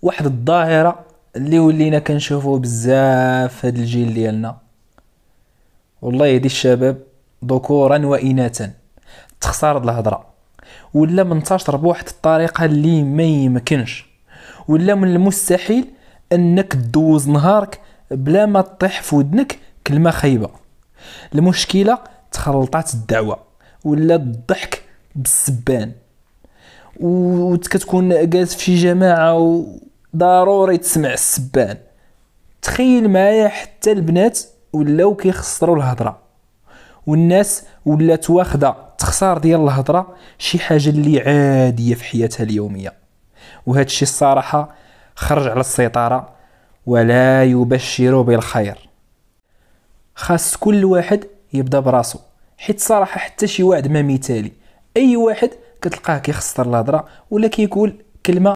واحد الظاهرة اللي ولينا كنشوفوه بزاف في هذا الجيل ديالنا. والله يهدي الشباب ذكورا وإناثا، تخسر هاد الهضرة ولا منتشر بواحد الطريقة اللي ما يمكنش، ولا من المستحيل انك تدوز نهارك بلا ما تطيح في ودنك كلمة خايبة. المشكلة تخلطات الدعوة ولا الضحك بالسبان، وكتكون جالس في شي جماعة وضروري تسمع السبان. تخيل معايا حتى البنات ولاو كيخسروا الهضره، والناس ولات واخده تخسار ديال الهضره شي حاجه اللي عاديه في حياتها اليوميه. وهذا الشيء الصراحه خرج على السيطره ولا يبشر بالخير. خاص كل واحد يبدا براسو، حيت صراحه حتى شي واحد ما مثالي. اي واحد كتلقاه كيخسر الهضره ولا كيقول كلمه